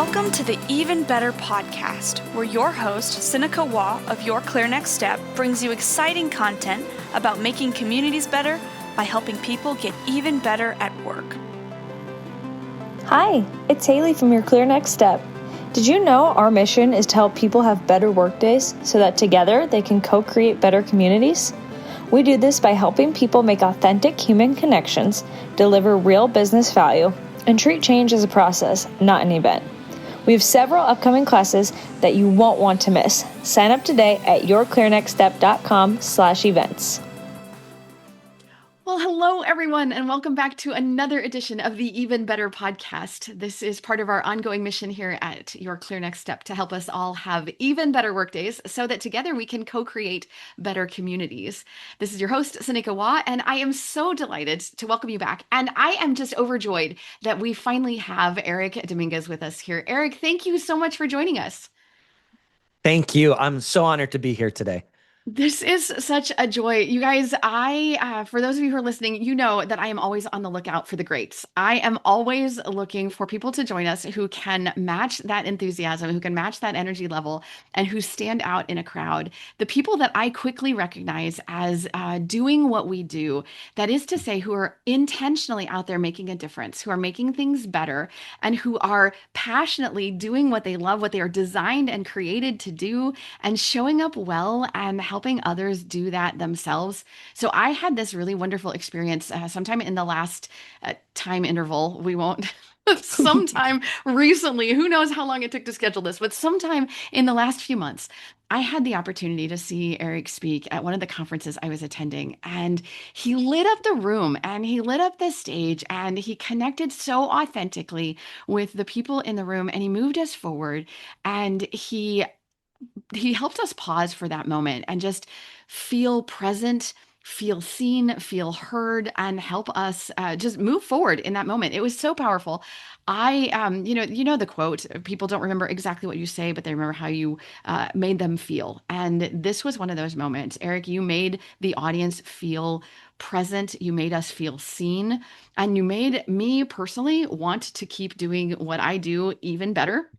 Welcome to the Even Better podcast, where your host, Sinikka Waugh of Your Clear Next Step, brings you exciting content about making communities better by helping people get even better at work. Hi, it's Haley from Your Clear Next Step. Did you know our mission is to help people have better workdays so that together they can co-create better communities? We do this by helping people make authentic human connections, deliver real business value, and treat change as a process, not an event. We have several upcoming classes that you won't want to miss. Sign up today at yourclearnextstep.com/events. Well, hello, everyone, and welcome back to another edition of the Even Better podcast. This is part of our ongoing mission here at Your Clear Next Step to help us all have even better workdays so that together we can co-create better communities. This is your host, Sinikka Waugh, and I am so delighted to welcome you back. And I am just overjoyed that we finally have Erik Dominguez with us here. Erik, thank you so much for joining us. Thank you. I'm so honored to be here today. This is such a joy. You guys, for those of you who are listening, you know that I am always on the lookout for the greats. I am always looking for people to join us who can match that enthusiasm, who can match that energy level, and who stand out in a crowd. The people that I quickly recognize as doing what we do, that is to say, who are intentionally out there making a difference, who are making things better, and who are passionately doing what they love, what they are designed and created to do, and showing up well and helping others do that themselves. So I had this really wonderful experience sometime in the last time interval. We won't sometime recently, who knows how long it took to schedule this, but sometime in the last few months, I had the opportunity to see Erik speak at one of the conferences I was attending, and he lit up the room and he lit up the stage and he connected so authentically with the people in the room, and he moved us forward, and he helped us pause for that moment and just feel present, feel seen, feel heard, and help us just move forward in that moment. It was so powerful. You know the quote, people don't remember exactly what you say, but they remember how you made them feel. And this was one of those moments. Erik, you made the audience feel present. You made us feel seen, and you made me personally want to keep doing what I do even better.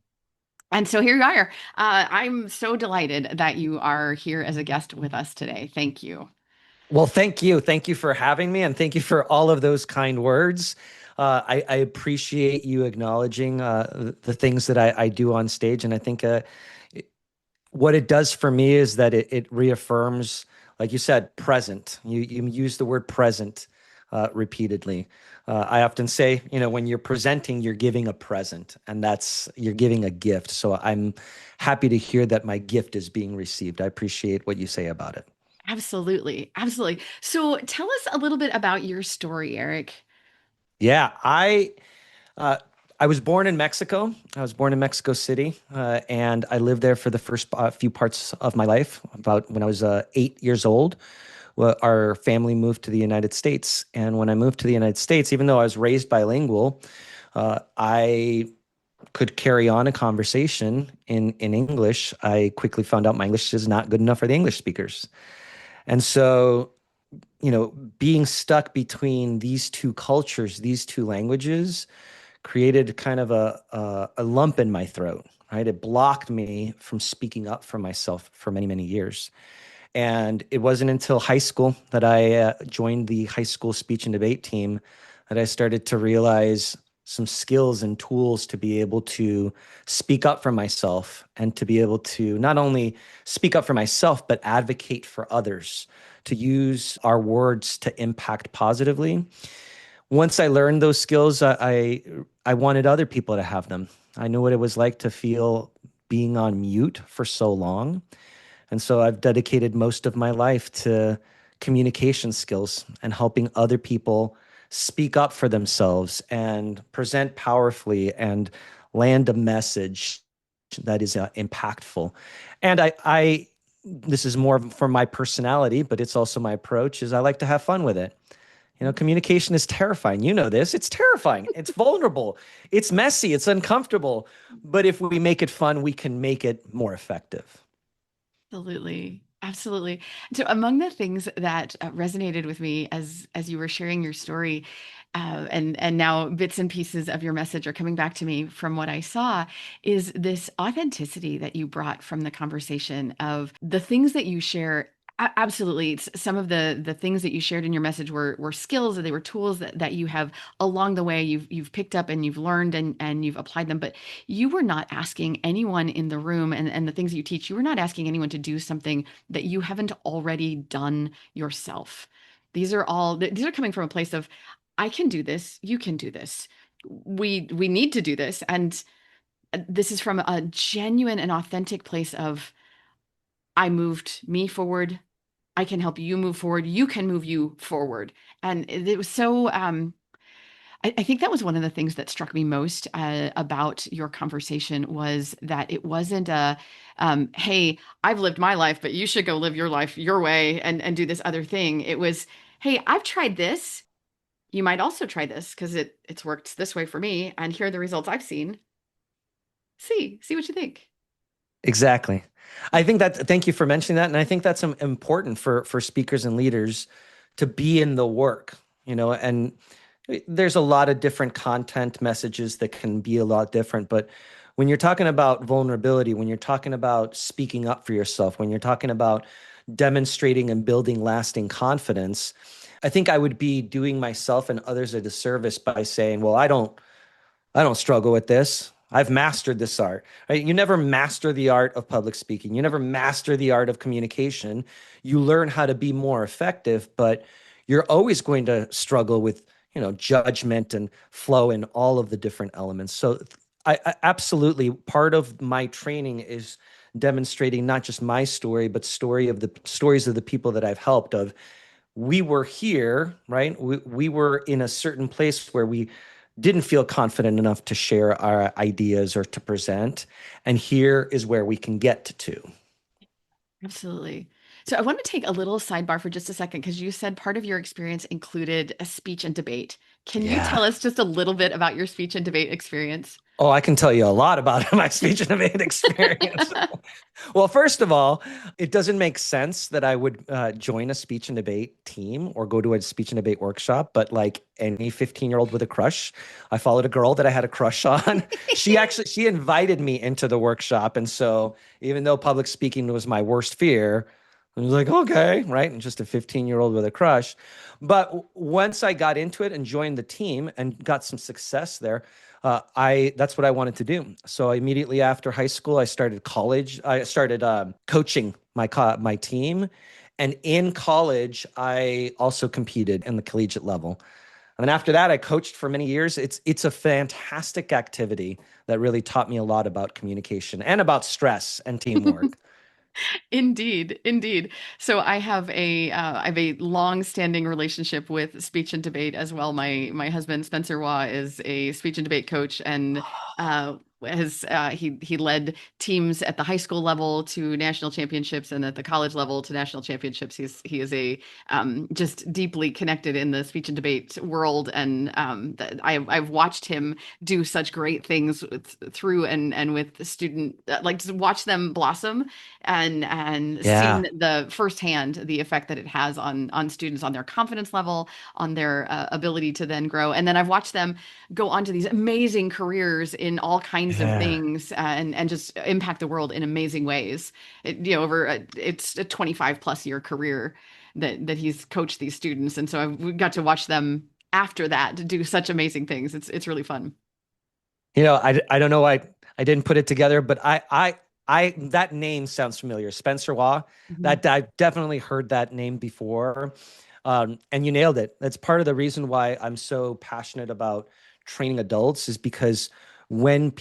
And so here you are. I'm so delighted that you are here as a guest with us today. Thank you. Well, thank you. Thank you for having me, and thank you for all of those kind words. I appreciate you acknowledging the things that I do on stage. And I think what it does for me is that it reaffirms, like you said, present. You use the word present repeatedly. I often say, when you're presenting, you're giving a present, and you're giving a gift. So I'm happy to hear that my gift is being received. I appreciate what you say about it. Absolutely. Absolutely. So tell us a little bit about your story, Erik. Yeah, I was born in Mexico. I was born in Mexico City, and I lived there for the first few parts of my life. About when I was 8 years old, well, our family moved to the United States. And when I moved to the United States, even though I was raised bilingual, I could carry on a conversation in English. I quickly found out my English is not good enough for the English speakers. And so, being stuck between these two cultures, these two languages, created kind of a lump in my throat, right? It blocked me from speaking up for myself for many, many years. And it wasn't until high school that I joined the high school speech and debate team that I started to realize some skills and tools to be able to speak up for myself, and to be able to not only speak up for myself, but advocate for others, to use our words to impact positively. Once I learned those skills, I wanted other people to have them. I knew what it was like to feel being on mute for so long. And so I've dedicated most of my life to communication skills and helping other people speak up for themselves and present powerfully and land a message that is impactful. And this is more for my personality, but it's also my approach, is I like to have fun with it. Communication is terrifying. You know this. It's terrifying. It's vulnerable. It's messy. It's uncomfortable. But if we make it fun, we can make it more effective. Absolutely. Absolutely. So among the things that resonated with me as you were sharing your story, and now bits and pieces of your message are coming back to me from what I saw, is this authenticity that you brought from the conversation of the things that you share. Absolutely. Some of the things that you shared in your message were skills, or they were tools that you have along the way you've picked up and you've learned and you've applied them. But you were not asking anyone in the room, and the things that you teach, you were not asking anyone to do something that you haven't already done yourself. These are coming from a place of, I can do this, you can do this. We need to do this. And this is from a genuine and authentic place of, I moved me forward. I can help you move forward. You can move you forward. And it was so, I think that was one of the things that struck me most about your conversation, was that it wasn't a, hey, I've lived my life, but you should go live your life your way and do this other thing. It was, hey, I've tried this. You might also try this because it's worked this way for me. And here are the results I've seen. See what you think. Exactly. I think thank you for mentioning that. And I think that's important for speakers and leaders to be in the work, and there's a lot of different content messages that can be a lot different. But when you're talking about vulnerability, when you're talking about speaking up for yourself, when you're talking about demonstrating and building lasting confidence, I think I would be doing myself and others a disservice by saying, well, I don't struggle with this. I've mastered this art. Right? You never master the art of public speaking. You never master the art of communication. You learn how to be more effective, but you're always going to struggle with, judgment and flow and all of the different elements. So I absolutely, part of my training is demonstrating not just my story, but stories of the people that I've helped. Of, we were here, right? We were in a certain place where we didn't feel confident enough to share our ideas or to present. And here is where we can get to. Absolutely. So I want to take a little sidebar for just a second, because you said part of your experience included a speech and debate. Can you Yeah. tell us just a little bit about your speech and debate experience? Oh, I can tell you a lot about my speech and debate experience. Well, first of all, it doesn't make sense that I would join a speech and debate team or go to a speech and debate workshop. But like any 15-year-old with a crush, I followed a girl that I had a crush on. She invited me into the workshop. And so even though public speaking was my worst fear, I was like, okay, right? And just a 15-year-old with a crush. But once I got into it and joined the team and got some success there, that's what I wanted to do. So immediately after high school, I started college. I started coaching my team. And in college, I also competed in the collegiate level. And then after that, I coached for many years. It's a fantastic activity that really taught me a lot about communication and about stress and teamwork. Indeed, indeed. So I have a long-standing relationship with speech and debate as well. My husband Spencer Waugh is a speech and debate coach, and he led teams at the high school level to national championships, and at the college level to national championships. He is a just deeply connected in the speech and debate world, and I've watched him do such great things through and with the student, like, just watch them blossom, and Yeah. seen the firsthand the effect that it has on students, on their confidence level, on their ability to then grow. And then I've watched them go on to these amazing careers in all kinds of Yeah. things, and just impact the world in amazing ways. It's a 25 plus year career that he's coached these we got to watch them after that do such amazing things. It's really fun. I don't know why I didn't put it together, but I that name sounds familiar. Spencer Waugh. Mhm. That I've definitely heard that name before. And you nailed it. That's part of the reason why I'm so passionate about training adults, is because when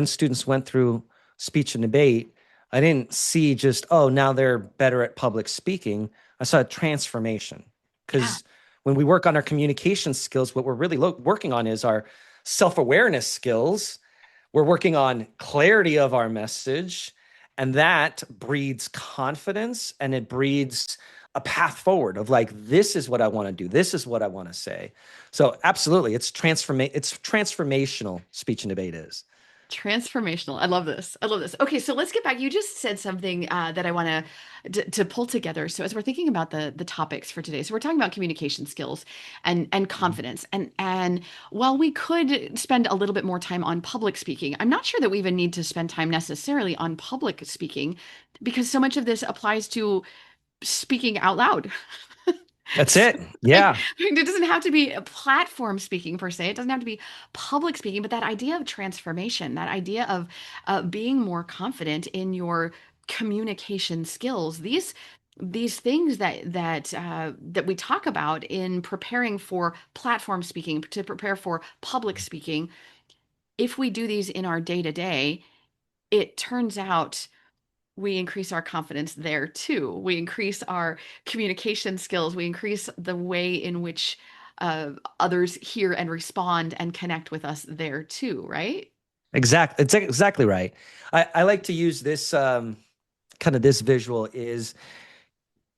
students went through speech and debate, I didn't see just, oh, now they're better at public speaking. I saw a transformation, Yeah. because when we work on our communication skills, what we're really working on is our self-awareness skills. We're working on clarity of our message, and that breeds confidence, and it breeds a path forward of like, this is what I want to do. This is what I want to say. So absolutely, it's transformational, speech and debate is. Transformational. I love this. I love this. Okay, so let's get back. You just said something that I want to pull together. So as we're thinking about the topics for today, so we're talking about communication skills and confidence. And while we could spend a little bit more time on public speaking, I'm not sure that we even need to spend time necessarily on public speaking because so much of this applies to speaking out loud. That's So, it. like, Yeah. it doesn't have to be a platform speaking per se. It doesn't have to be public speaking, but that idea of transformation, that idea of being more confident in your communication skills, these things that we talk about in preparing for platform speaking, to prepare for public speaking, if we do these in our day to day, it turns out we increase our confidence there too. We increase our communication skills. We increase the way in which others hear and respond and connect with us there too, right? Exactly. It's exactly right. I like to use this kind of this visual is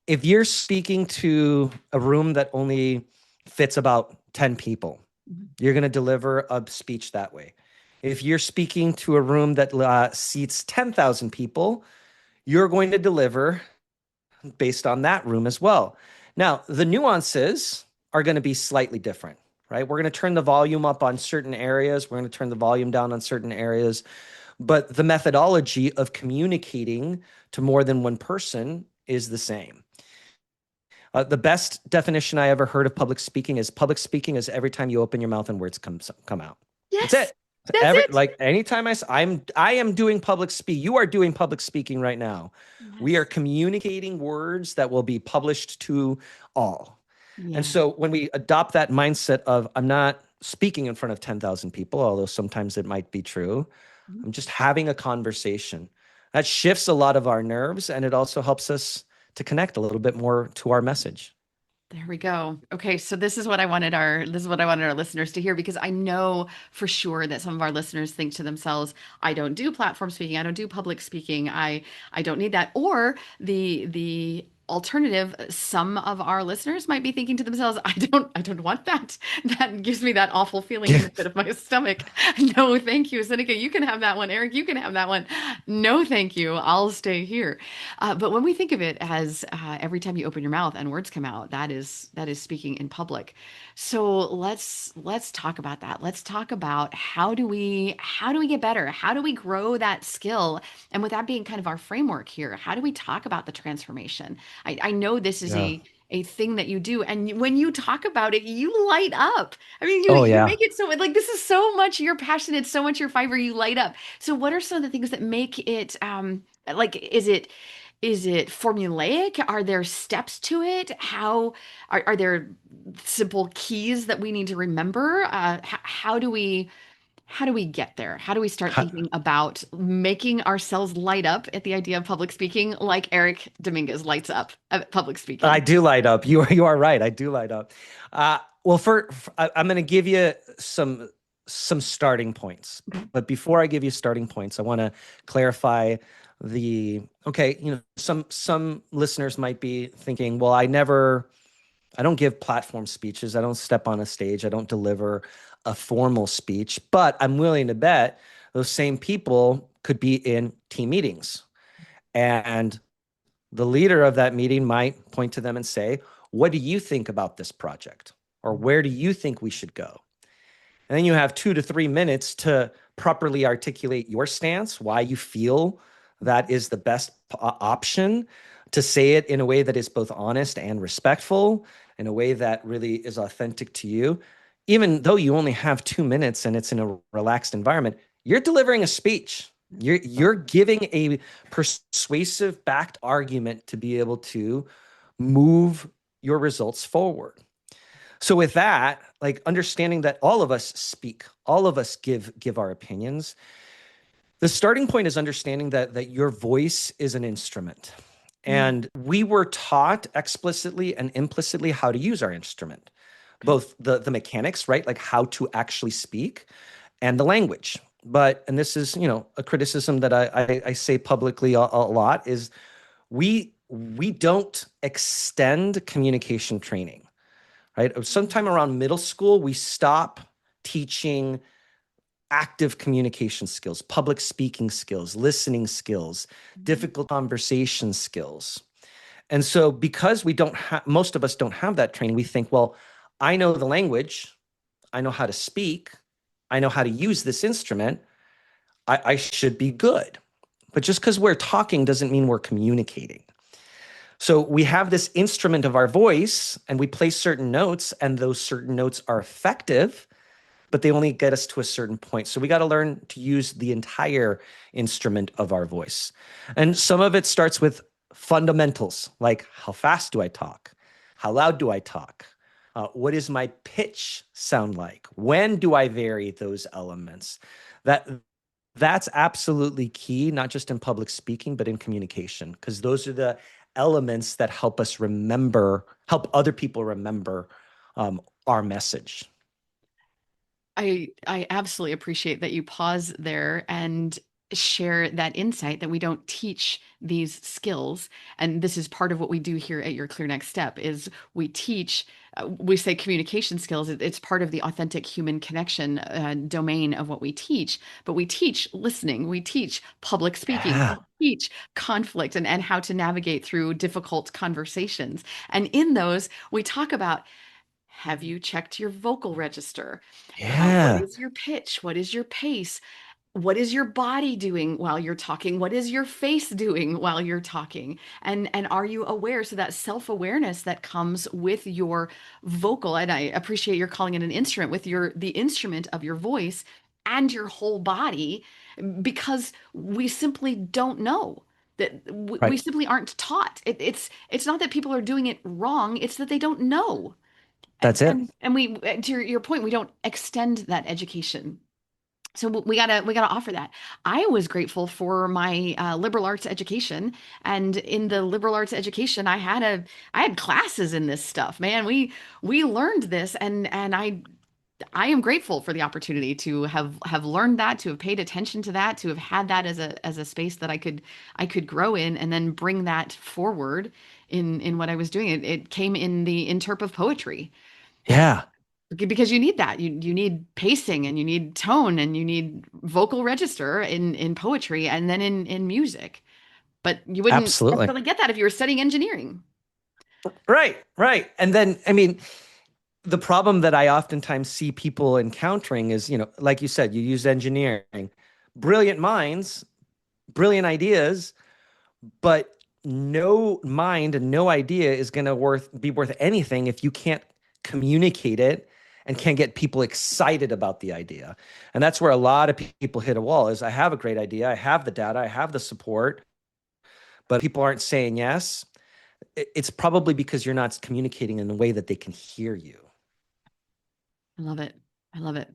if you're speaking to a room that only fits about 10 people, Mhm. you're going to deliver a speech that way. If you're speaking to a room that seats 10,000 people, you're going to deliver based on that room as well. Now, the nuances are going to be slightly different, right? We're going to turn the volume up on certain areas. We're going to turn the volume down on certain areas. But the methodology of communicating to more than one person is the same. The best definition I ever heard of public speaking is every time you open your mouth and words come out. That's Yes, it. that's it. Like anytime I am doing public speak. You are doing public speaking right now. We are Yes. communicating words that will be published to all. And Yeah. so when we adopt that mindset of I'm not speaking in front of 10,000 people, although sometimes it might be true, Mhm. I'm just having a conversation. That shifts a lot of our nerves and it also helps us to connect a little bit more to our message. There we go. Okay, so this is what I wanted our listeners to hear because I know for sure that some of our listeners think to themselves, I don't do platform speaking, I don't do public speaking. I don't need that. Or the alternative, some of our listeners might be thinking to themselves, I don't want that. That gives me that awful feeling in the pit of my stomach. No, thank you. Sinikka, you can have that one. Erik, you can have that one. No, thank you. I'll stay here. But when we think of it as every time you open your mouth and words come out, that is speaking in public. So let's talk about that. Let's talk about how do we get better? How do we grow that skill? And with that being kind of our framework here, how do we talk about the transformation? I know this is Yeah. a thing that you do, and when you talk about it, you light up. I mean, you Oh you yeah. make it so like this is so much your passion. It's so much your fiber. You light up. So what are some of the things that make it like is it formulaic? Are there steps to it? How are there simple keys that we need to remember? How do we get there? How do we start thinking about making ourselves light up at the idea of public speaking like Erik Dominguez lights up at public I speaking? do light up. You are right. I do light up. Well, I'm going to give you some starting points. Okay. But before I give you starting points, I want to clarify okay, some listeners might be thinking, well, I don't give platform speeches. I don't step on a stage. I don't deliver a formal speech, but I'm willing to bet those same people could be in team meetings. And the leader of that meeting might point to them and say, what do you think about this project? Or where do you think we should go? And then you have 2 to 3 minutes to properly articulate your stance, why you feel that is the best option, to say it in a way that is both honest and respectful, in a way that really is authentic to you. Even though you only have 2 minutes and it's in a relaxed environment, you're delivering a speech. You're giving a persuasive backed argument to be able to move your results forward. So with that, like understanding that all of us speak, all of us give our opinions. The starting point is understanding that your voice is an instrument. Mm, And we were taught explicitly and implicitly how to use our instrument, okay. both the mechanics, right? Like how to actually speak, and the language. And this is, a criticism that I say publicly a lot is we don't extend communication training, right? Sometime around middle school, we stop teaching active communication skills, public speaking skills, listening skills, difficult conversation skills. And so because we don't have, most of us don't have that training, we think, well, I know the language, I know how to speak, I know how to use this instrument, I should be good. But just because we're talking doesn't mean we're communicating. So we have this instrument of our voice and we play certain notes, and those certain notes are effective, but they only get us to a certain point. So we got to learn to use the entire instrument of our voice. And some of it starts with fundamentals, like how fast do I talk? How loud do I talk? What does my pitch sound like? When do I vary those elements? That's absolutely key, not just in public speaking, but in communication, because those are the elements that help us remember, help other people remember our message. I absolutely appreciate that you pause there and share that insight that we don't teach these skills. And this is part of what we do here at Your Clear Next Step is we teach, we say communication skills. It's part of the authentic human connection domain of what we teach. But we teach listening, we teach public speaking, Yeah. we teach conflict and how to navigate through difficult conversations. And in those, we talk about, have you checked your vocal register? What Yeah. is your pitch? What is your pace? What is your body doing while you're talking? What is your face doing while you're talking? And are you aware? So that self-awareness that comes with your vocal, and I appreciate you're calling it an instrument, with the instrument of your voice and your whole body, because we simply don't know. That we Right. simply aren't taught. It's not that people are doing it wrong, it's that they don't know. That's it. And we, to your point, we don't extend that education. So we gotta offer that. I was grateful for my liberal arts education, and in the liberal arts education, I had classes in this stuff. Man, we learned this, and I am grateful for the opportunity to have learned that, to have paid attention to that, to have had that as a space that I could grow in, and then bring that forward in what I was doing. It came in the interp of poetry. Yeah. Because you need that. You need pacing and you need tone and you need vocal register in poetry and then in music. But you wouldn't Absolutely. necessarily get that if you were studying engineering. Right. Right. And then, I mean, the problem that I oftentimes see people encountering is, like you said, you use engineering, brilliant minds, brilliant ideas, but no mind and no idea is going to be worth anything if you can't communicate it and can't get people excited about the idea. And that's where a lot of people hit a wall is I have a great idea. I have the data. I have the support, but people aren't saying yes. It's probably because you're not communicating in a way that they can hear you. I love it. I love it.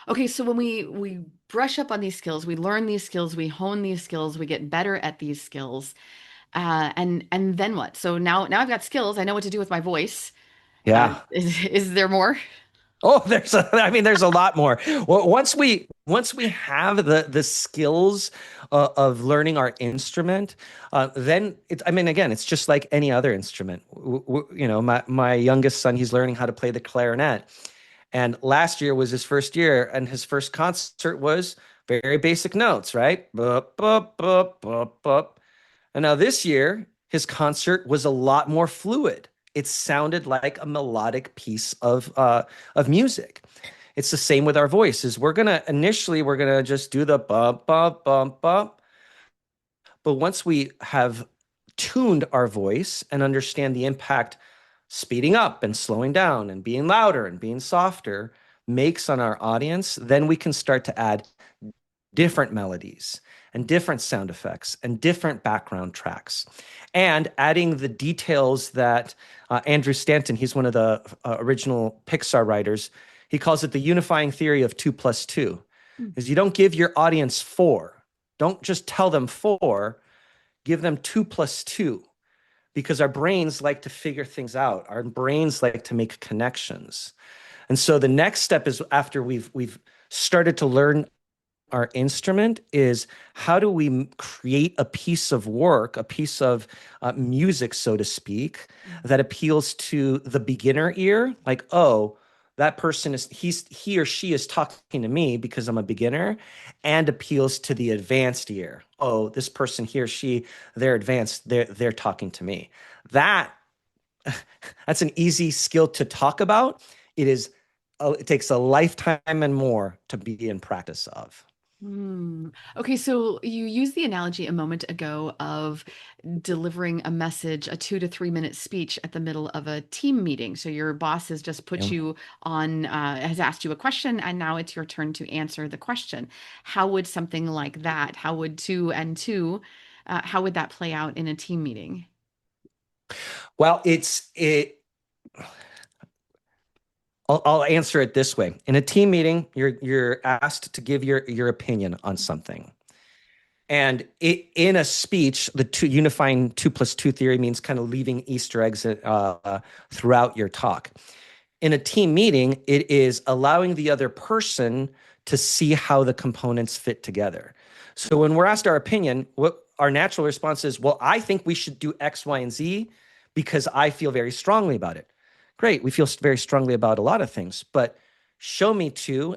Okay, so when we brush up on these skills, we learn these skills, we hone these skills, we get better at these skills. And then what? So now I've got skills. I know what to do with my voice. Yeah. Is there more? Oh, there's a lot more. Well, once we have the skills of learning our instrument, then again, it's just like any other instrument. My youngest son, he's learning how to play the clarinet, and last year was his first year, and his first concert was very basic notes, right? Bup, bup, bup, bup, bup. And now this year, his concert was a lot more fluid. It sounded like a melodic piece of music. It's the same with our voices. We're gonna just do the bump, bump, bump, bump. But once we have tuned our voice and understand the impact speeding up and slowing down and being louder and being softer makes on our audience, then we can start to add different melodies and different sound effects and different background tracks, and adding the details that Andrew Stanton, he's one of the original Pixar writers, he calls it the unifying theory of 2+2, is you don't give your audience 4. Don't just tell them 4, give them 2+2, because our brains like to figure things out. Our brains like to make connections. And so the next step is, after we've started to learn our instrument, is how do we create a piece of work, a piece of music, so to speak, that appeals to the beginner ear? Like, oh, that person he or she is talking to me because I'm a beginner, and appeals to the advanced ear. Oh, this person, he or she, they're advanced. They're talking to me. That that's an easy skill to talk about. It takes a lifetime and more to be in practice of. Okay, so you used the analogy a moment ago of delivering a message, a 2 to 3 minute speech at the middle of a team meeting. So your boss has just put Yeah. you on, has asked you a question, and now it's your turn to answer the question. How would something like that, how would two and two, how would that play out in a team meeting? Well, I'll answer it this way. In a team meeting, you're asked to give your opinion on something. And in a speech, the unifying 2+2 theory means kind of leaving Easter eggs throughout your talk. In a team meeting, it is allowing the other person to see how the components fit together. So when we're asked our opinion, what our natural response is, well, I think we should do X, Y, and Z because I feel very strongly about it. Great, we feel very strongly about a lot of things, but show me two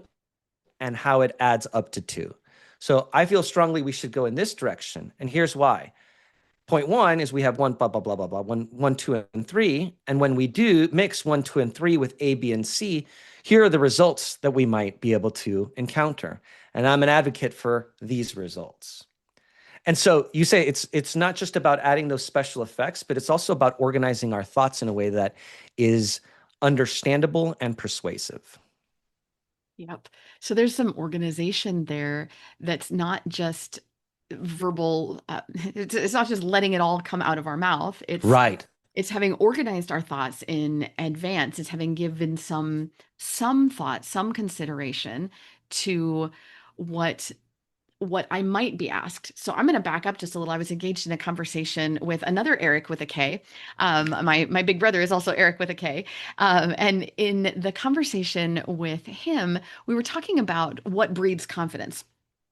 and how it adds up to two. So I feel strongly we should go in this direction, and here's why. Point one is we have one, blah, blah, blah, blah, blah, one, two, and three. And when we do mix 1, 2, and 3 with A, B, and C, here are the results that we might be able to encounter. And I'm an advocate for these results. And so you say it's not just about adding those special effects, but it's also about organizing our thoughts in a way that is understandable and persuasive. Yep. So there's some organization there that's not just verbal, it's not just letting it all come out of our mouth. Right. It's having organized our thoughts in advance. It's having given some thought, some consideration to what what I might be asked. So I'm going to back up just a little. I was engaged in a conversation with another Erik with a K. My big brother is also Erik with a K. And in the conversation with him, we were talking about what breeds confidence.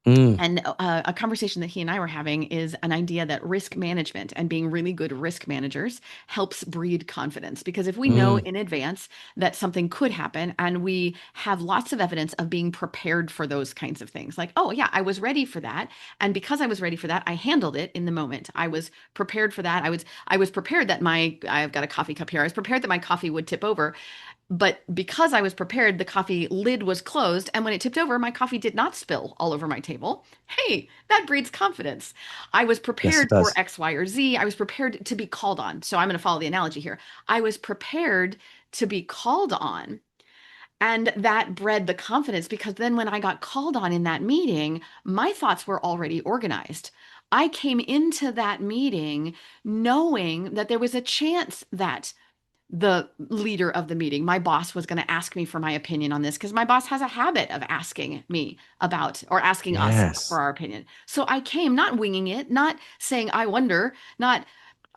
And a conversation that he and I were having is an idea that risk management and being really good risk managers helps breed confidence. Because if we know in advance that something could happen and we have lots of evidence of being prepared for those kinds of things, like, oh, yeah, I was ready for that. And because I was ready for that, I handled it in the moment. I was prepared for that. I was prepared that I've got a coffee cup here. I was prepared that my coffee would tip over. But because I was prepared, the coffee lid was closed. And when it tipped over, my coffee did not spill all over my table. Hey, that breeds confidence. I was Yes, it prepared for does. X, Y, or Z. I was prepared to be called on. So I'm going to follow the analogy here. I was prepared to be called on. And that bred the confidence because then when I got called on in that meeting, my thoughts were already organized. I came into that meeting knowing that there was a chance that the leader of the meeting, my boss, was going to ask me for my opinion on this because my boss has a habit of asking me about or asking us for Yes. our opinion. So I came not winging it, not saying, I wonder, not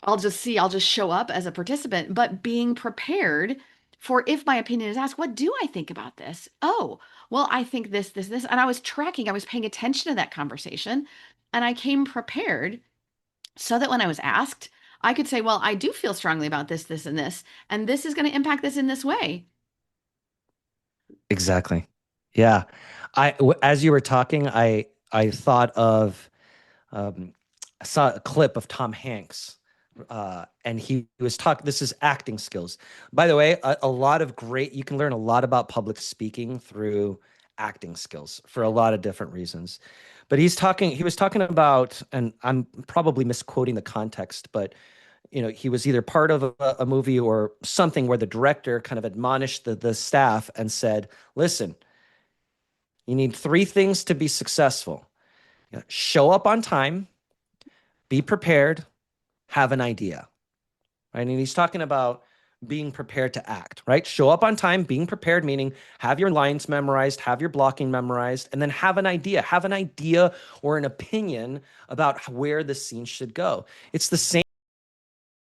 I'll just see, I'll just show up as a participant, but being prepared for if my opinion is asked, what do I think about this? Oh, well, I think this. And I was tracking, I was paying attention to that conversation, and I came prepared so that when I was asked, I could say, well, I do feel strongly about this, and this is going to impact this in this way. Exactly. Yeah. As you were talking, I thought of I saw a clip of Tom Hanks, and he was talking. This is acting skills. By the way, a lot of great. You can learn a lot about public speaking through acting skills for a lot of different reasons. But he was talking about, and I'm probably misquoting the context, but he was either part of a movie or something where the director kind of admonished the staff and said, listen, you need three things to be successful. Show up on time, be prepared, have an idea. Right? And he's talking about being prepared to act, right? Show up on time, being prepared, meaning have your lines memorized, have your blocking memorized, and then have an idea or an opinion about where the scene should go. It's the same